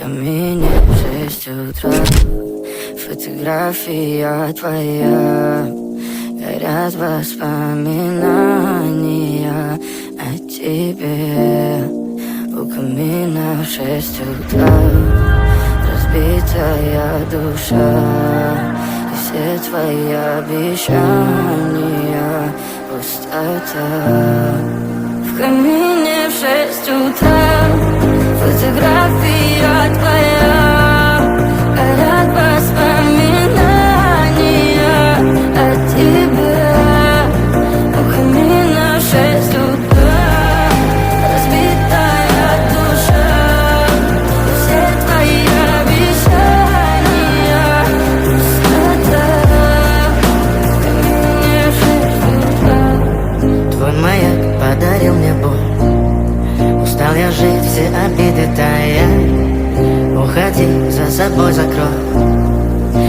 камине в 6 утра. Фотография твоя, горят воспоминания о тебе. У камина в 6 утра разбитая душа, и все твои обещания пустота. В камине в 6 утра фотография твоя, горят воспоминания о тебе. У камина в 6 утра разбитая душа, и все твои обещания пустота. В камине в 6 утра. Твой маяк подарил мне боль, устал я жить, все обиды тая. Уходи, за собой закрой.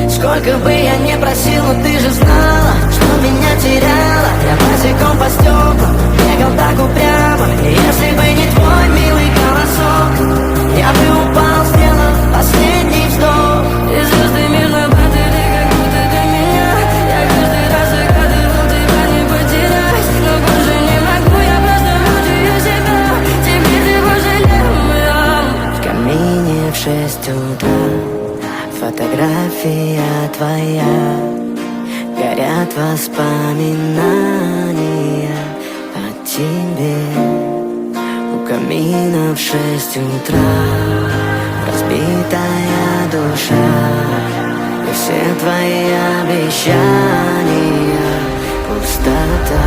Сколько бы я не просил, но ты же знала, что меня теряла. Я босиком по стеклам бегал так упрямо, и если бы не твой милый голосок, я бы упал, сделав последний вздох. И звезды между баты, ты как будто для меня. Я каждый раз загадывал тебя не потерять, но больше не могу, я просто мучаю себя. Теперь ты пожалел меня. В камине в 6 утра фотография твоя, горят воспоминания о тебе. У камина в 6 утра разбитая душа, и все твои обещания пустота.